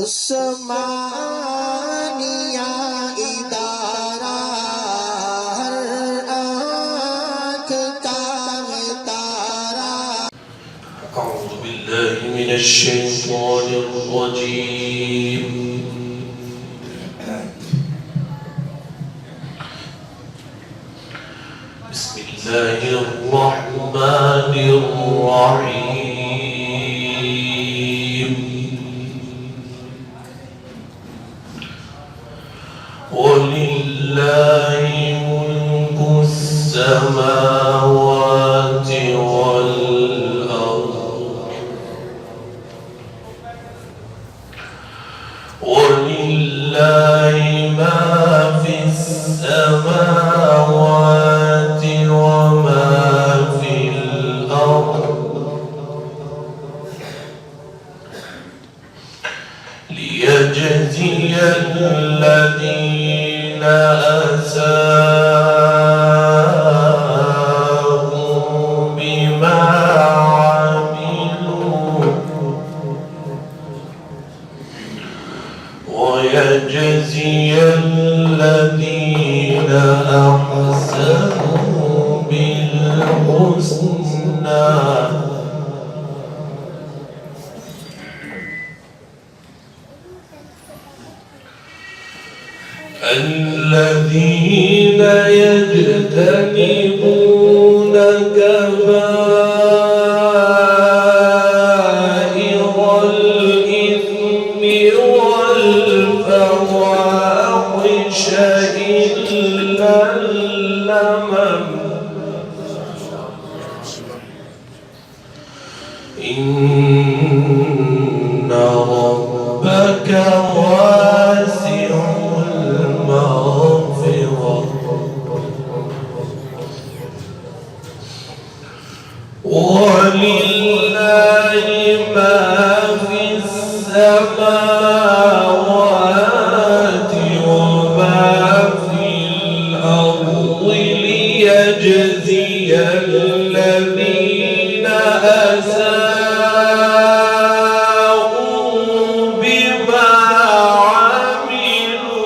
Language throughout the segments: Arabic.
उस्मानिया इदारा हर आँख का है तारा। أعوذ بالله من الشيطان الرجيم. بسم الله الرحمن الرحيم. ولله ملك السماوات والأرض ولله ما في السماوات وما في الأرض ليجزي الذين أساءوا بما عملوا ويجزي الذين أحسنوا بالحسنى. الذين يجتنبون كبائر الإثم والفواحش إلا اللمم إن ربك واسع المغفرة ولله ما في السماوات وما في الأرض ليجزي الذين أساءوا بما عملوا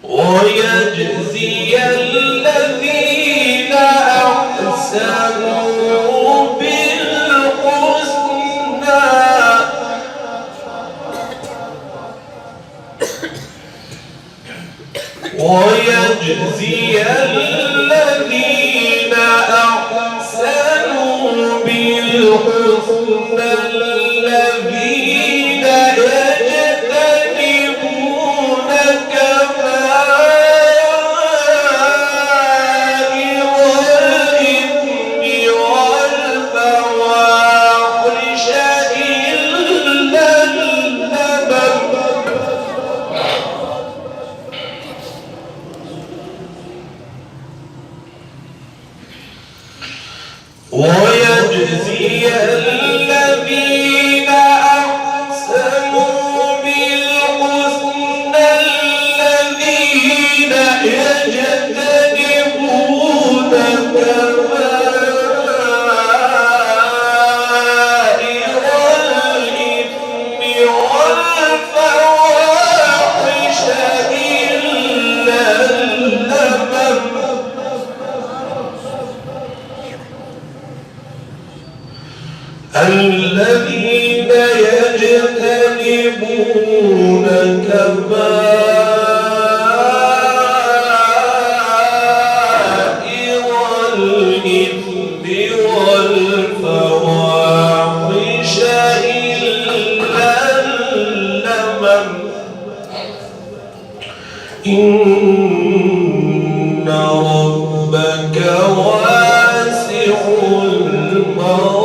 ويجزي الذين أحسنوا بالحسنى. ويجزي الذين أحسنوا بالحسنى الذين يجتنبون كبائر الإثم والفواحش إلا اللمم ويجزي الذين أحسنوا بالحسنى الذين يجتنبون كبائر الإثم والفواحش إلا اللمم الذين يجتنبون كبائر الإثم والفواحش إلا اللمم إن ربك واسع المغفرة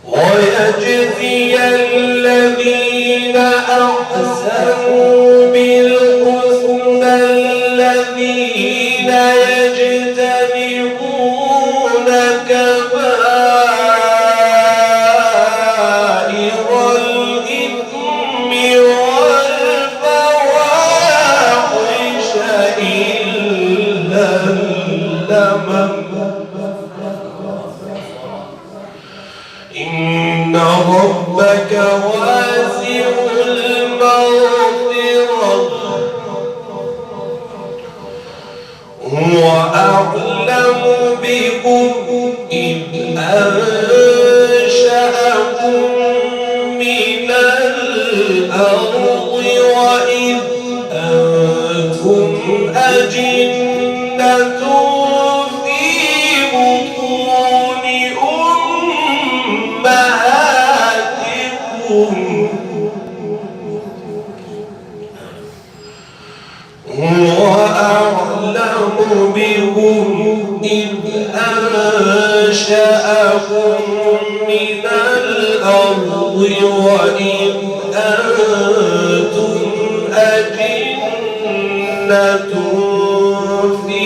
ويجزي الذين أحسنوا بالحسنى الذين يجتنبون كبائر الإثم والفواحش ربك واسع المغفرة هو أعلم بكم إذ أنشأكم من الأرض وإذ أنتم أجنة في بطون أمهاتكم هو أعلم بكم إذ أنشأكم من الأرض وإذ أنتم أجنة في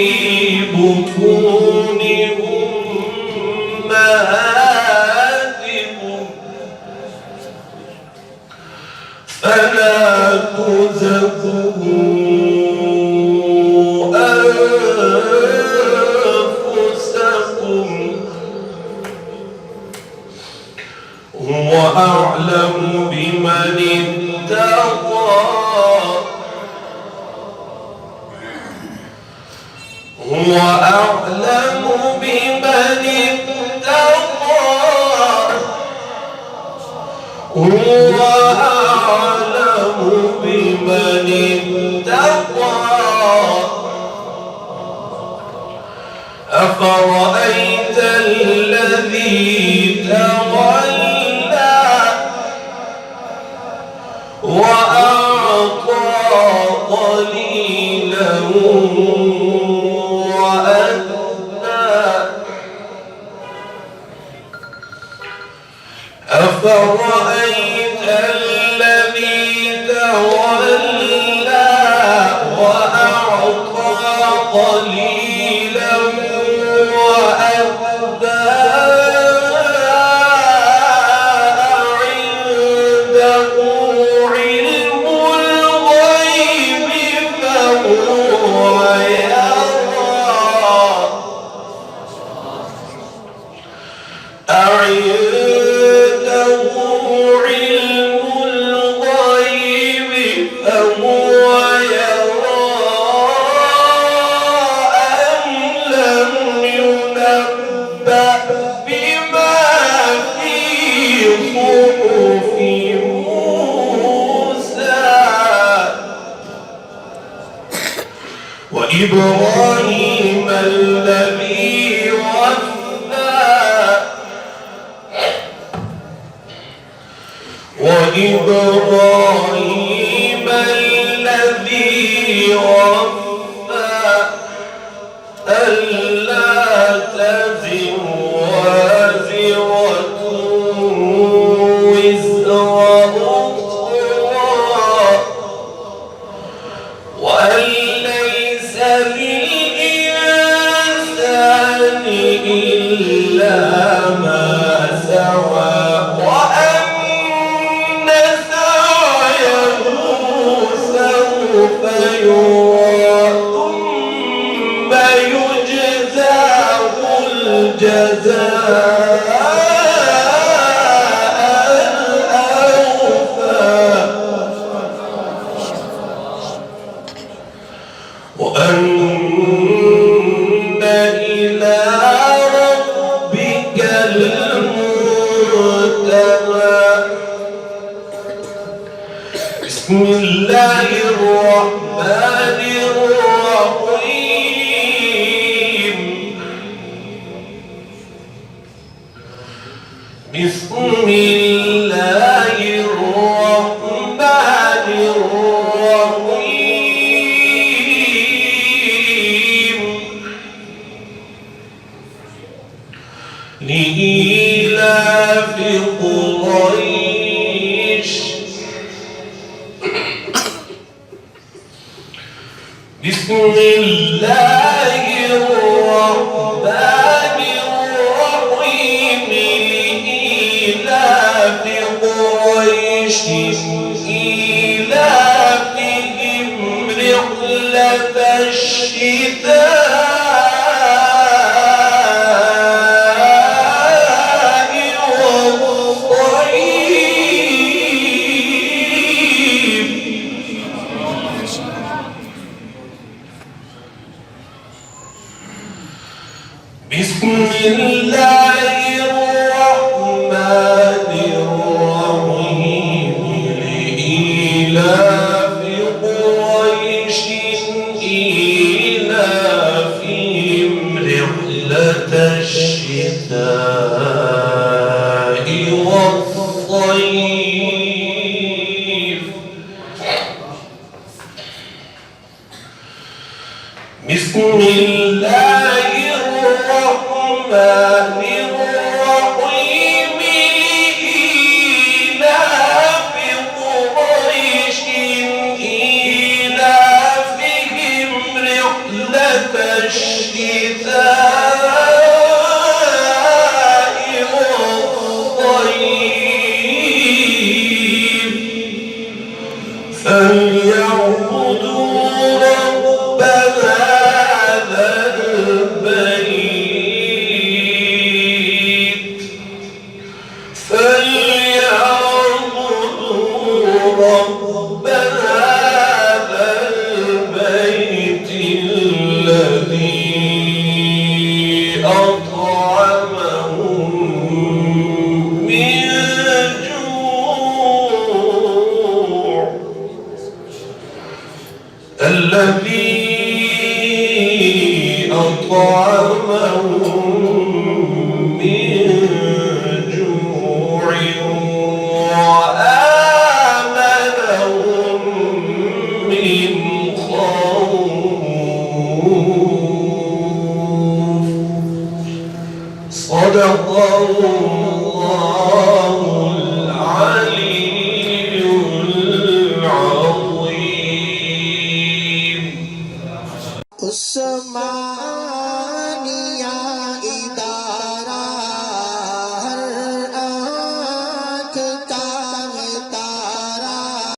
بطون أمهاتكم فلا تزكوا أنفسكم هو أعلم بمن اتقى هو أعلم بمن اتقى هو أعلم بمن اتقى أفرأيت الذي تولى وأعطى قليلا وأكدى أفرأيت الذي تولى وأعطى قليلا وأكدى عنده علم الغيب فهو يرى عنده علم الغيب فهو يرى أم لم ينبأ بما في صحف موسى وإبراهيم الذي وفى وإبراهيم الذي وفى ألا تزر وازرة وزر أخرى وأن ليس للإنسان إلا ما سعى وأن سعيه سوف يرى ثم يجزاه الجزاء الأوفى وأن إلى ربك المنتهى بسم الله الرحمن الرحيم بسم الله الرحمن الرحيم لإيلاف قريش بسم الله الرحمن الرحيم لإيلاف قريش إيلافهم رحلة الشتاء والصيف بسم الله الرحمن الرحيم لإيلاف قريش إيلافهم رحلة الشتاء والصيف بسم الله الرحمن الرحيم لإيلاف قريش إيلافهم رحلة الشتاء والصيف فليعبدوا رب هذا البيت الذي أطعمهم من جوع وآمنهم من خوف صدق الله